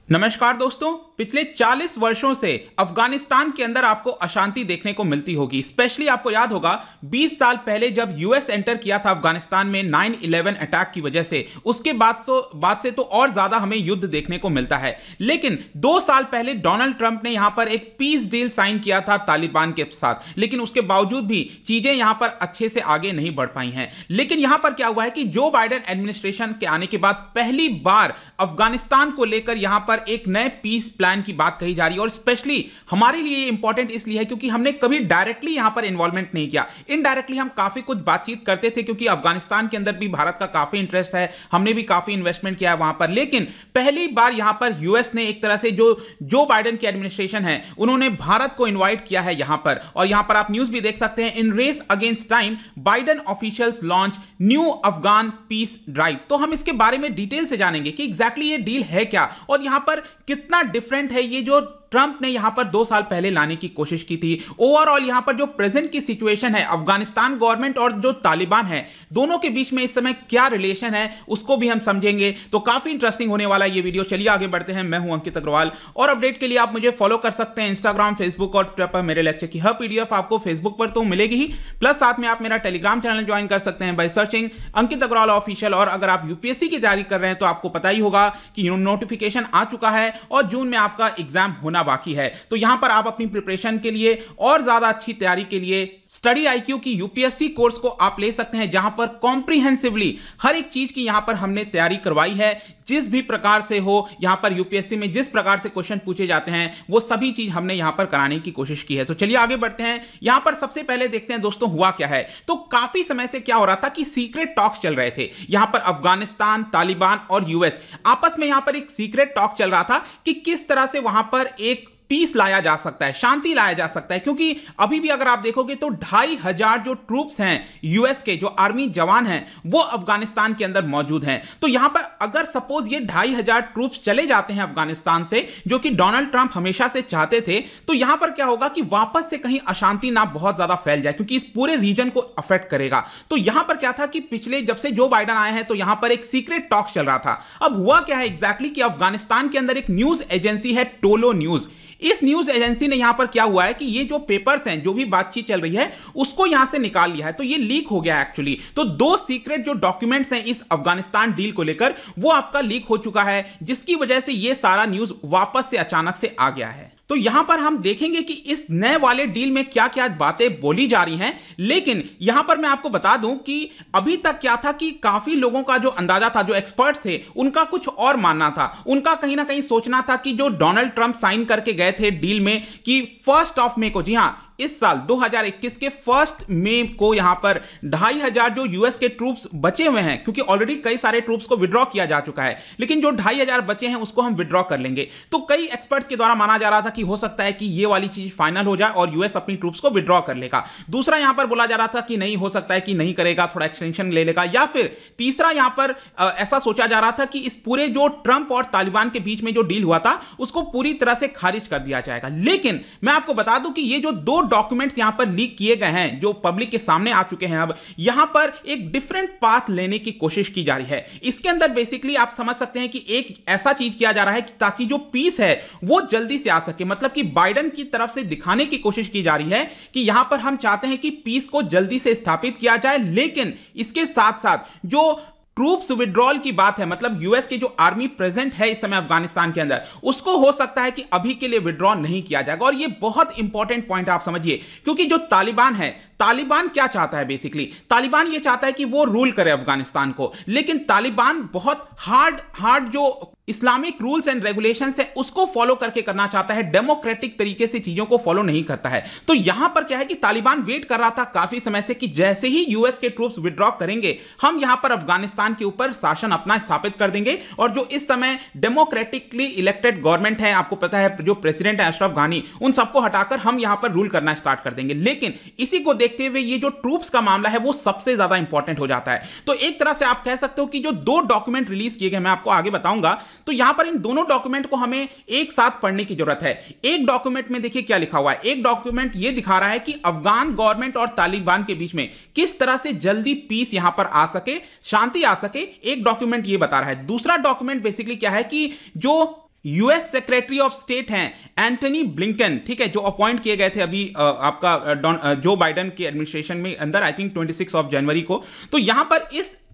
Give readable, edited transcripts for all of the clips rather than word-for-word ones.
नमस्कार दोस्तों, पिछले 40 वर्षों से अफगानिस्तान के अंदर आपको अशांति देखने को मिलती होगी। स्पेशली आपको याद होगा 20 साल पहले जब यूएस एंटर किया था अफगानिस्तान में 9/11 अटैक की वजह से, उसके बाद से तो और ज्यादा हमें युद्ध देखने को मिलता है। लेकिन 2 साल पहले डोनाल्ड ट्रंप ने यहां पर एक पीस डील साइन किया था तालिबान के साथ, लेकिन उसके बावजूद भी चीजें यहां पर अच्छे से आगे नहीं बढ़ पाई हैं। लेकिन यहां पर क्या हुआ है कि जो बाइडेन एडमिनिस्ट्रेशन के आने के बाद पहली बार अफगानिस्तान को लेकर यहां पर एक नए पीस प्लान की बात कही जा रही है। और स्पेशली हमारे लिए इंपॉर्टेंट इसलिए है क्योंकि हमने कभी डायरेक्टली यहां पर इन्वॉल्वमेंट नहीं किया, इनडायरेक्टली हम काफी कुछ बातचीत करते थे क्योंकि अफगानिस्तान के अंदर भी भारत का काफी इंटरेस्ट है, हमने भी काफी इन्वेस्टमेंट किया है वहां पर। लेकिन पहली बार यहां पर यूएस ने एक तरह से जो बाइडेन की एडमिनिस्ट्रेशन है उन्होंने भारत को इन्वाइट किया है यहां पर। और यहां पर आप न्यूज भी देख सकते हैं, in race against time Biden officials launch new Afghan peace drive. तो हम इसके बारे में डिटेल से जानेंगे कि एग्जैक्टली ये डील है क्या और यहां पर कितना डिफरेंट है ये जो ट्रंप ने यहां पर 2 साल पहले लाने की कोशिश की थी। ओवरऑल यहां पर जो प्रेजेंट की सिचुएशन है, अफगानिस्तान गवर्नमेंट और जो तालिबान है दोनों के बीच में इस समय क्या रिलेशन है उसको भी हम समझेंगे। तो काफी इंटरेस्टिंग होने वाला ये वीडियो। चलिए आगे बढ़ते हैं। मैं हूं अंकित अग्रवाल और अपडेट के लिए आप मुझे फॉलो कर सकते हैं इंस्टाग्राम, फेसबुक और ट्विटर पर। मेरे लेक्चर की हर पीडीएफ आपको फेसबुक पर तो मिलेगी ही, प्लस साथ में आप मेरा टेलीग्राम चैनल ज्वाइन कर सकते हैं by searching Ankit Agrawal official. और अगर आप यूपीएससी की तैयारी कर रहे हैं तो आपको पता ही होगा कि नोटिफिकेशन आ चुका है और जून में आपका एग्जाम होना बाकी है। तो यहां पर आप अपनी प्रिपरेशन के लिए और ज्यादा अच्छी तैयारी के लिए स्टडी आईक्यू की यूपीएससी कोर्स को आप ले सकते हैं, जहां पर कॉम्प्रिहेंसिवली हर एक चीज की यहां पर हमने तैयारी करवाई है। जिस भी प्रकार से हो यहां पर यूपीएससी में जिस प्रकार से क्वेश्चन पूछे जाते हैं वो सभी चीज हमने यहां पर कराने की कोशिश की है। तो चलिए आगे बढ़ते हैं। यहां पर सबसे पहले देखते हैं दोस्तों हुआ क्या है। तो काफी समय से क्या हो रहा था कि सीक्रेट टॉक्स चल रहे थे यहां पर अफगानिस्तान, तालिबान और यूएस आपस में यहां पर एक सीक्रेट टॉक चल रहा था कि किस तरह से वहां पर एक पीस लाया जा सकता है, शांति लाया जा सकता है। क्योंकि अभी भी अगर आप देखोगे तो 2500 जो ट्रूप्स हैं यूएस के, जो आर्मी जवान हैं वो अफगानिस्तान के अंदर मौजूद हैं। तो यहां पर अगर सपोज ये 2500 ट्रूप्स चले जाते हैं अफगानिस्तान से, जो कि डोनाल्ड ट्रंप हमेशा से चाहते थे, तो यहां पर क्या होगा कि वापस से कहीं अशांति ना बहुत ज्यादा फैल जाए क्योंकि इस पूरे रीजन को अफेक्ट करेगा। तो यहां पर क्या था कि पिछले जब से जो बाइडेन आए हैं तो यहां पर एक सीक्रेट टॉक चल रहा था। अब हुआ क्या है एग्जैक्टली कि अफगानिस्तान के अंदर एक न्यूज एजेंसी है टोलो न्यूज। इस न्यूज एजेंसी ने यहां पर क्या हुआ है कि ये जो पेपर्स हैं, जो भी बातचीत चल रही है उसको यहां से निकाल लिया है। तो ये लीक हो गया है एक्चुअली। तो 2 सीक्रेट जो डॉक्यूमेंट्स हैं इस अफगानिस्तान डील को लेकर वो आपका लीक हो चुका है, जिसकी वजह से ये सारा न्यूज वापस से अचानक से आ गया है। तो यहां पर हम देखेंगे कि इस नए वाले डील में क्या क्या बातें बोली जा रही हैं। लेकिन यहां पर मैं आपको बता दूं कि अभी तक क्या था कि काफी लोगों का जो अंदाजा था, जो एक्सपर्ट्स थे उनका कुछ और मानना था। उनका कहीं ना कहीं सोचना था कि जो डोनाल्ड ट्रंप साइन करके गए थे डील में कि 1 मई को, जी हां इस साल 2021 के 1 मई को यहां पर 2500 जो यूएस के ट्रूप्स बचे हुए हैं, क्योंकि ऑलरेडी कई सारे ट्रूप्स को विड्रॉ किया जा चुका है, लेकिन जो 2500 बचे हैं उसको हम विड्रॉ कर लेंगे। तो कई एक्सपर्ट्स के द्वारा माना जा रहा था कि हो सकता है कि ये वाली चीज फाइनल हो जाए और यूएस अपनी ट्रूप्स को विड्रॉ कर लेगा। दूसरा यहां पर बोला जा रहा था कि नहीं, हो सकता है कि नहीं करेगा, थोड़ा एक्सटेंशन ले लेगा। या फिर तीसरा यहां पर ऐसा सोचा जा रहा था कि इस पूरे जो ट्रंप और तालिबान के बीच में जो डील हुआ था उसको पूरी तरह से खारिज कर दिया जाएगा। लेकिन मैं आपको बता दूं कि ये जो 2 डॉक्यूमेंट्स यहां पर लीक किए गए हैं, जो पब्लिक के सामने आ चुके हैं, अब यहां पर एक डिफरेंट पाथ लेने की कोशिश की जा रही है। इसके अंदर बेसिकली आप समझ सकते हैं कि एक ऐसा चीज किया जा रहा है कि ताकि जो पीस है वो जल्दी से आ सके। मतलब कि बाइडेन की तरफ से दिखाने की कोशिश की जा रही है कि यहां पर हम चाहते हैं कि पीस को जल्दी से स्थापित किया जाए। लेकिन इसके साथ साथ जो ट्रूप्स विड्रॉल की बात है, मतलब यूएस के जो आर्मी प्रेजेंट है इस समय अफगानिस्तान के अंदर, उसको हो सकता है कि अभी के लिए विड्रॉ नहीं किया जाएगा। और ये बहुत इंपॉर्टेंट पॉइंट आप समझिए, क्योंकि जो तालिबान है, तालिबान क्या चाहता है बेसिकली, तालिबान ये चाहता है कि वो रूल करे अफगानिस्तान को। लेकिन तालिबान बहुत हार्ड जो इस्लामिक रूल्स एंड रेगुलेशंस है उसको फॉलो करके करना चाहता है, डेमोक्रेटिक तरीके से चीजों को फॉलो नहीं करता है। तो यहां पर क्या है कि तालिबान वेट कर रहा था काफी समय से कि जैसे ही यूएस के ट्रूप्स विड्रॉ करेंगे हम यहां पर अफगानिस्तान के ऊपर शासन अपना स्थापित कर देंगे। और जो इस समय डेमोक्रेटिकली इलेक्टेड गवर्नमेंट है, आपको पता है जो प्रेसिडेंट है अशरफ घानी, उन सबको हटाकर हम यहां पर रूल करना स्टार्ट कर देंगे। लेकिन इसी को देखते हुए ये जो ट्रूप्स का मामला है वो सबसे ज्यादा इंपॉर्टेंट हो जाता है। तो एक तरह से आप कह सकते हो कि जो 2 डॉक्यूमेंट रिलीज किए गए, मैं आपको आगे बताऊंगा, तो यहां पर इन दोनों डॉक्यूमेंट को हमें एक साथ पढ़ने की जरूरत है। एक डॉक्यूमेंट में देखिए क्या लिखा हुआ है। एक डॉक्यूमेंट यह दिखा रहा है कि अफगान गवर्नमेंट और तालिबान के बीच में किस तरह से जल्दी पीस यहां पर आ सके, शांति आ सके, एक डॉक्यूमेंट यह बता रहा है। दूसरा डॉक्यूमेंट बेसिकली क्या है कि जो यूएस सेक्रेटरी ऑफ स्टेट हैं एंटनी ब्लिंकन, ठीक है, जो अपॉइंट किए गए थे अभी आपका जो बाइडेन के एडमिनिस्ट्रेशन में अंदर, आई थिंक 26 जनवरी को। तो यहां पर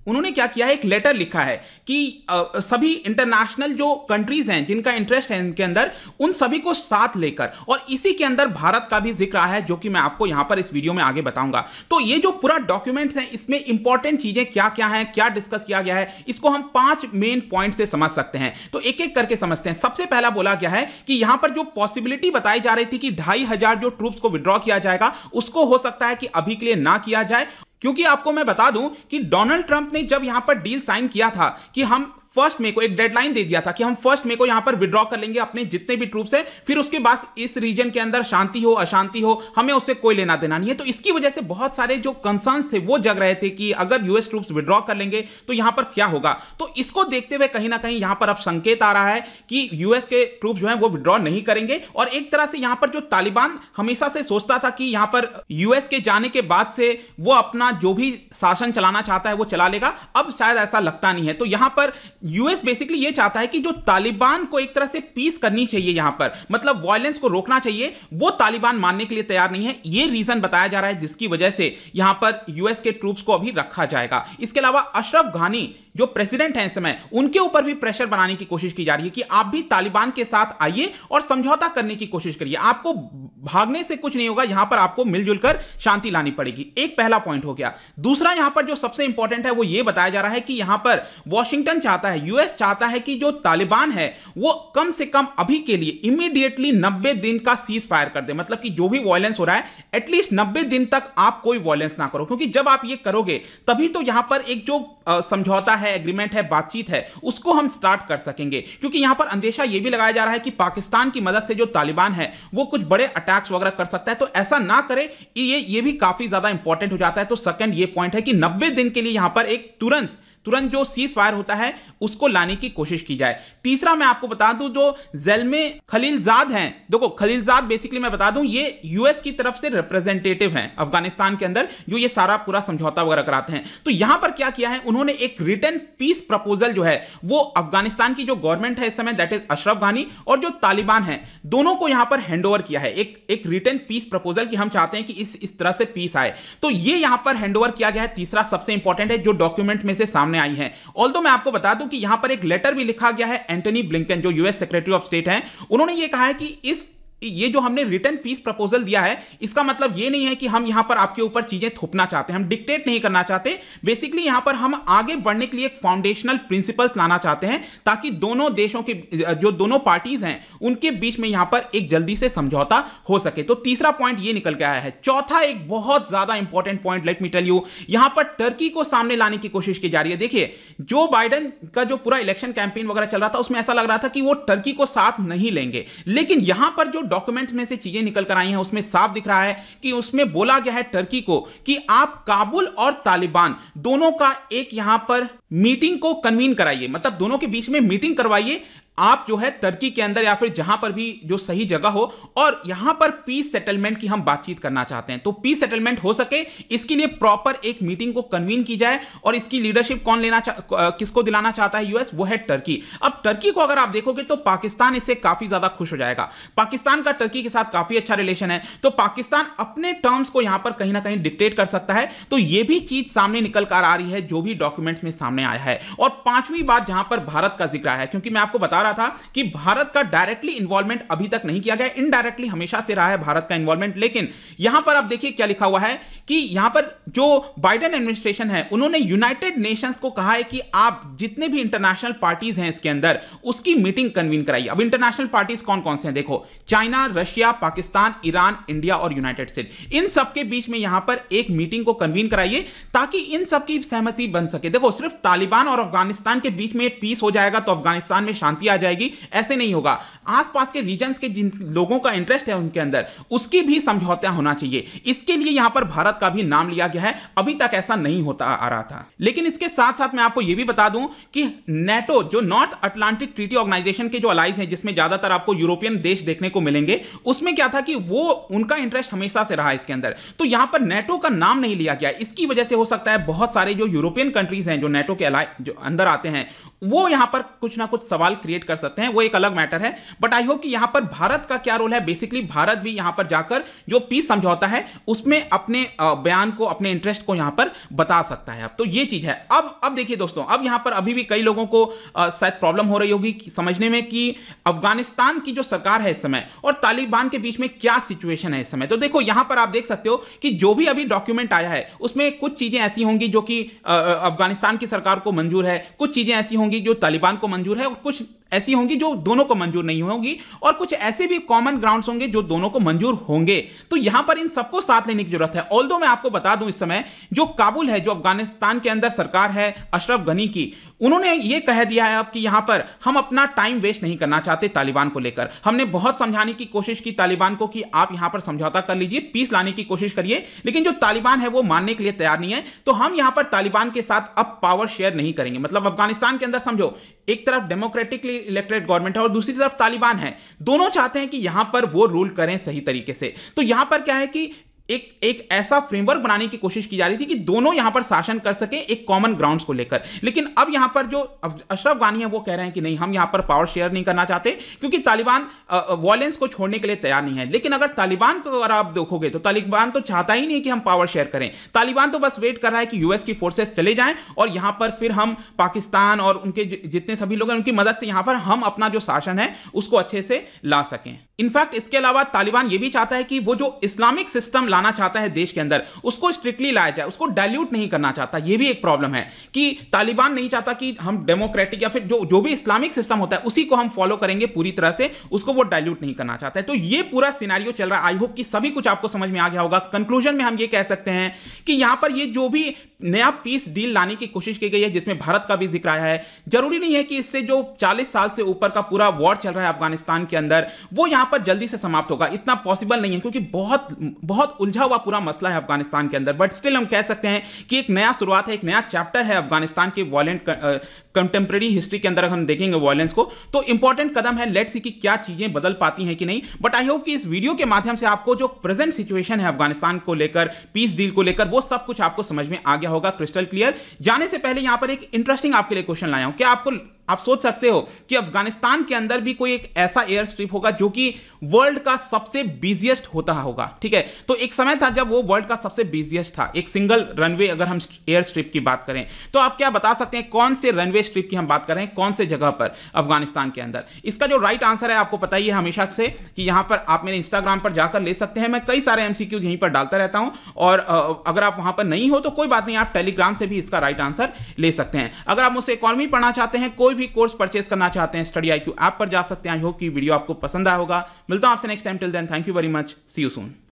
उन्होंने क्या किया है, एक लेटर लिखा है कि सभी इंटरनेशनल जो कंट्रीज हैं जिनका इंटरेस्ट है इनके अंदर, उन सभी को साथ लेकर, और इसी के अंदर भारत का भी जिक्र आया है, जो कि मैं आपको यहां पर इस वीडियो में आगे बताऊंगा। तो ये जो पूरा डॉक्यूमेंट है, इसमें इंपॉर्टेंट चीजें क्या क्या हैं, क्या डिस्कस किया गया है, इसको हम 5 मेन पॉइंट से समझ सकते हैं। तो एक एक करके समझते हैं। सबसे पहला बोला गया है कि यहां पर जो पॉसिबिलिटी बताई जा रही थी कि 2500 जो ट्रूप्स को विड्रॉ किया जाएगा, उसको हो सकता है कि अभी के लिए ना किया जाए, क्योंकि आपको मैं बता दूं कि डोनाल्ड ट्रंप ने जब यहां पर डील साइन किया था कि हम 1 मई को एक डेडलाइन दे दिया था कि हम 1 मई को यहां पर विड्रॉ कर लेंगे अपने जितने भी ट्रूप्स हैं, फिर उसके बाद इस रीजन के अंदर शांति हो अशांति हो, हमें उससे कोई लेना देना नहीं है। तो इसकी वजह से बहुत सारे जो कंसर्न्स थे वो जग रहे थे कि अगर यूएस ट्रूप्स विड्रॉ कर लेंगे तो यहां पर क्या होगा। तो इसको देखते हुए कहीं ना कहीं यहां पर अब संकेत आ रहा है कि यूएस के ट्रूप्स जो है वो विड्रॉ नहीं करेंगे। और एक तरह से यहां पर जो तालिबान हमेशा से सोचता था कि यहां पर यूएस के जाने के बाद से वो अपना जो भी शासन चलाना चाहता है वो चला लेगा, अब शायद ऐसा लगता नहीं है। तो यहां पर यूएस बेसिकली ये चाहता है कि जो तालिबान को एक तरह से पीस करनी चाहिए, यहां पर मतलब वायलेंस को रोकना चाहिए, वो तालिबान मानने के लिए तैयार नहीं है। ये रीजन बताया जा रहा है जिसकी वजह से यहां पर यूएस के ट्रूप्स को अभी रखा जाएगा। इसके अलावा अशरफ घानी जो प्रेसिडेंट हैं इस समय, उनके ऊपर भी प्रेशर बनाने की कोशिश की जा रही है कि आप भी तालिबान के साथ आइए और समझौता करने की कोशिश करिए, आपको भागने से कुछ नहीं होगा, यहां पर आपको मिलजुल कर शांति लानी पड़ेगी। एक पहला पॉइंट हो गया। दूसरा यहां पर जो सबसे इंपॉर्टेंट है वो ये बताया जा रहा है कि यहां पर वॉशिंगटन चाहता है, यूएस चाहता है कि जो तालिबान है वो कम से कम अभी के लिए इमीडिएटली 90 दिन का सीज फायर कर दे, मतलब कि जो भी वायलेंस हो रहा है एटलीस्ट 90 दिन तक आप कोई वायलेंस ना करो, क्योंकि जब आप ये करोगे तभी तो यहां पर एक जो समझौता है, एग्रीमेंट है, बातचीत है, उसको हम स्टार्ट कर सकेंगे। क्योंकि यहां पर अंदेशा यह भी लगाया जा रहा है कि पाकिस्तान की मदद से जो तालिबान है वो कुछ बड़े अटैक्स वगैरह कर सकता है, तो ऐसा ना करे, ये भी काफी ज्यादा इंपॉर्टेंट हो जाता है। तो सेकंड ये पॉइंट है कि 90 दिन के लिए यहां पर एक तुरंत जो सीज फायर होता है उसको लाने की कोशिश की जाए। तीसरा मैं आपको बता दूं, जो ज़ल्मे खलीलजाद हैं, देखो खलीलजाद बेसिकली मैं बता दूं ये यूएस की तरफ से रिप्रेजेंटेटिव हैं अफगानिस्तान के अंदर, जो ये सारा पूरा समझौता वगैरह कराते हैं। तो यहां पर क्या किया है उन्होंने, एक रिटन पीस प्रपोजल जो है वो अफगानिस्तान की जो गवर्नमेंट है इस समय, दैट इज अशरफ घानी, और जो तालिबान है, दोनों को यहां पर हैंड ओवर किया है एक रिटन पीस प्रपोजल कि हम चाहते हैं कि इस तरह से पीस आए। तो ये यहां पर हैंड ओवर किया गया है। तीसरा सबसे इंपॉर्टेंट है जो डॉक्यूमेंट में से सामने आई है। ऑल्दो मैं आपको बता दूं कि यहां पर एक लेटर भी लिखा गया है, एंटनी ब्लिंकन जो यूएस सेक्रेटरी ऑफ स्टेट हैं, उन्होंने यह कहा है कि ये जो हमने रिटन पीस प्रपोजल दिया है, इसका मतलब ये नहीं है कि हम यहां पर आपके ऊपर चीजें थोपना चाहते हैं, हम डिक्टेट नहीं करना चाहते। बेसिकली यहां पर हम आगे बढ़ने के लिए एक फाउंडेशनल प्रिंसिपल्स लाना चाहते हैं, ताकि दोनों देशों के जो दोनों पार्टीज हैं उनके बीच में यहां पर एक जल्दी से समझौता हो सके। तो तीसरा पॉइंट ये निकल के आया है। चौथा एक बहुत ज्यादा important point, let me tell you, यहां पर टर्की को सामने लाने की कोशिश की जा रही है। देखिए, जो बाइडेन का जो पूरा इलेक्शन कैंपेन वगैरह चल रहा था उसमें ऐसा लग रहा था कि वो टर्की को साथ नहीं लेंगे, लेकिन यहां पर जो डॉक्यूमेंट में से चीजें निकल कर आई हैं उसमें साफ दिख रहा है कि उसमें बोला गया है टर्की को कि आप काबुल और तालिबान दोनों का एक यहां पर मीटिंग को कन्वीन कराइए, मतलब दोनों के बीच में मीटिंग करवाइए आप जो है टर्की के अंदर या फिर जहां पर भी जो सही जगह हो, और यहां पर पीस सेटलमेंट की हम बातचीत करना चाहते हैं। तो पीस सेटलमेंट हो सके इसके लिए प्रॉपर एक मीटिंग को कन्वीन की जाए, और इसकी लीडरशिप कौन किसको दिलाना चाहता है यूएस, वो है टर्की। अब टर्की को अगर आप देखोगे तो पाकिस्तान इससे काफी ज्यादा खुश हो जाएगा। पाकिस्तान का टर्की के साथ काफी अच्छा रिलेशन है, तो पाकिस्तान अपने टर्म्स को यहां पर कहीं ना कहीं डिक्टेट कर सकता है। तो यह भी चीज सामने निकल कर आ रही है जो भी डॉक्यूमेंट्स में सामने आया है। और पांचवी बात जहां पर भारत का जिक्र है, क्योंकि मैं आपको बता रहा था कि भारत का डायरेक्टली इन्वॉल्वमेंट अभी तक नहीं किया गया, इनडायरेक्टली हमेशा से रहा है भारत का इन्वॉल्वमेंट। लेकिन यहां पर आप देखिए क्या लिखा हुआ है कि यहां पर जो बाइडेन एडमिनिस्ट्रेशन है उन्होंने यूनाइटेड नेशंस को कहा है कि आप जितने भी इंटरनेशनल पार्टीज हैं इसके अंदर उसकी मीटिंग कन्वीन कराइए। अब इंटरनेशनल पार्टीज कौन कौन से हैं देखो, China, Russia, Pakistan, Iran, India और यूनाइटेड स्टेट्स, इन सबके बीच में यहां पर एक मीटिंग को कन्वीन कराइए ताकि इन सबकी सहमति बन सके। देखो, सिर्फ तालिबान और अफगानिस्तान के बीच में पीस हो जाएगा तो अफगानिस्तान में शांति आ जाएगी, ऐसे नहीं होगा। आसपास के रीजन्स के जिन लोगों का इंटरेस्ट है उनके अंदर उसकी भी समझौता होना चाहिए। इसके लिए यहां पर भारत का भी नाम लिया गया है। अभी तक ऐसा नहीं होता आ रहा था। लेकिन इसके साथ साथ मैं आपको यह भी बता दूं कि नेटो, जो नॉर्थ अटलांटिक ट्रीटी ऑर्गेनाइजेशन के जो अलाइज हैं, जिसमें ज्यादातर आपको यूरोपियन देश देखने को मिलेंगे, उसमें क्या था कि वो उनका इंटरेस्ट हमेशा से रहा है इसके अंदर। तो यहां पर नेटो का नाम नहीं लिया गया। इसकी वजह से हो सकता है बहुत सारे जो यूरोपियन कंट्रीज हैं जो नेटो के जो अंदर आते हैं वो यहां पर कुछ ना कुछ सवाल क्रिएट क्रिएट कर सकते हैं, वो एक अलग मैटर है। बट आई होप कि यहां पर भारत का क्या रोल है, बेसिकली भारत भी यहां पर जाकर जो पीस समझौता है उसमें अपने बयान को, अपने इंटरेस्ट को यहां पर बता सकता है। अब तो ये चीज है। अब देखिए दोस्तों, अब यहां पर अभी भी कई लोगों को शायद प्रॉब्लम हो रही होगी समझने में कि अफगानिस्तान की जो सरकार है इस समय और तालिबान के बीच में क्या सिचुएशन है इस समय। तो देखो यहां पर आप देख सकते हो कि जो भी अभी डॉक्यूमेंट आया है उसमें कुछ चीजें ऐसी होंगी जो कि अफगानिस्तान की सरकार को मंजूर है, कुछ चीजें ऐसी होंगी जो तालिबान को मंजूर है, और कुछ ऐसी होंगी जो दोनों को मंजूर नहीं होंगी, और कुछ ऐसे भी कॉमन ग्राउंड्स होंगे जो दोनों को मंजूर होंगे। तो यहां पर इन सबको साथ लेने की जरूरत है। ऑल्दो मैं आपको बता दूं, इस समय जो काबुल है, जो अफगानिस्तान के अंदर सरकार है अशरफ गनी की, उन्होंने ये कह दिया है अब कि यहां पर हम अपना टाइम वेस्ट नहीं करना चाहते तालिबान को लेकर। हमने बहुत समझाने की कोशिश की तालिबान को कि आप यहां पर समझौता कर लीजिए, पीस लाने की कोशिश करिए, लेकिन जो तालिबान है वो मानने के लिए तैयार नहीं है। तो हम यहां पर तालिबान के साथ अब पावर शेयर नहीं करेंगे। मतलब अफगानिस्तान के अंदर समझो, एक तरफ डेमोक्रेटिकली इलेक्टेड गवर्नमेंट है और दूसरी तरफ तालिबान है, दोनों चाहते हैं कि यहां पर वो रूल करें सही तरीके से। तो यहां पर क्या है कि एक ऐसा फ्रेमवर्क बनाने की कोशिश की जा रही थी कि दोनों यहां पर शासन कर सके एक कॉमन ग्राउंड्स को लेकर। लेकिन अब यहां पर जो अशरफ गानी है वो कह रहे हैं कि नहीं, हम यहां पर पावर शेयर नहीं करना चाहते, क्योंकि तालिबान वॉयलेंस को छोड़ने के लिए तैयार नहीं है। लेकिन अगर तालिबान को अगर आप देखोगे तो तालिबान तो चाहता ही नहीं कि हम पावर शेयर करें। तालिबान तो बस वेट कर रहा है कि यूएस की फोर्सेस चले जाएं और यहां पर फिर हम पाकिस्तान और उनके जितने सभी लोग हैं उनकी मदद से यहां पर हम अपना जो शासन है उसको अच्छे से ला सकें। इनफैक्ट इसके अलावा तालिबान ये भी चाहता है कि वो जो इस्लामिक सिस्टम लाना चाहता है देश के अंदर उसको स्ट्रिक्टली लाया जाए, उसको डाइल्यूट नहीं करना चाहता। ये भी एक प्रॉब्लम है कि तालिबान नहीं चाहता कि हम डेमोक्रेटिक या फिर जो भी इस्लामिक सिस्टम होता है उसी को हम फॉलो करेंगे पूरी तरह से, उसको वो डाइल्यूट नहीं करना चाहता है। तो ये पूरा सिनेरियो चल रहा है। आई होप कि सभी कुछ आपको समझ में आ गया होगा। कंक्लूजन में हम ये कह सकते हैं कि यहां पर ये जो भी नया पीस डील लाने की कोशिश की गई है जिसमें भारत का भी जिक्र आया है, जरूरी नहीं है कि इससे जो 40 साल से ऊपर का पूरा वॉर चल रहा है अफगानिस्तान के अंदर वो यहां पर जल्दी से समाप्त होगा। इतना पॉसिबल नहीं है, क्योंकि बहुत उलझा हुआ पूरा मसला है अफगानिस्तान के अंदर। बट स्टिल हम कह सकते हैं कि एक नया शुरुआत है, एक नया चैप्टर है अफगानिस्तान के वॉयलेंट कंटेम्प्रेरी हिस्ट्री के अंदर। अगर हम देखेंगे वॉयलेंस को तो इंपॉर्टेंट कदम है। लेट्स सी कि क्या चीजें बदल पाती हैं कि नहीं। बट आई होप कि इस वीडियो के माध्यम से आपको जो प्रेजेंट सिचुएशन है अफगानिस्तान को लेकर, पीस डील को लेकर, वो सब कुछ आपको समझ में आ गया होगा क्रिस्टल क्लियर। जाने से पहले यहां पर एक इंटरेस्टिंग आपके लिए क्वेश्चन लाया हूं। क्या आप सोच सकते हो कि अफगानिस्तान के अंदर भी कोई एक ऐसा एयर स्ट्रिप होगा जो कि वर्ल्ड का सबसे बिजिएस्ट होता होगा? ठीक है, तो एक समय था जब वो वर्ल्ड का सबसे बिजिएस्ट था, एक सिंगल रनवे। अगर हम एयर स्ट्रिप की बात करें तो आप क्या बता सकते हैं कौन से रनवे स्ट्रिप की हम बात कर रहे हैं, कौन से जगह पर अफगानिस्तान के अंदर? इसका जो राइट आंसर है आपको पता ही है हमेशा से कि यहां पर आप मेरे इंस्टाग्राम पर जाकर ले सकते हैं। मैं कई सारे एमसीक्यूज यहीं पर डालता रहता हूं, और अगर आप वहां पर नहीं हो तो कोई बात नहीं, आप टेलीग्राम से भी इसका राइट आंसर ले सकते हैं। अगर आप मुझसे इकोनॉमी पढ़ना चाहते हैं, कोई भी कोर्स परचेस करना चाहते हैं, स्टडी IQ ऐप पर जा सकते हैं। आई होप कि वीडियो आपको पसंद आया होगा। मिलता हूं आपसे next time. Till then, thank you very much, see you soon.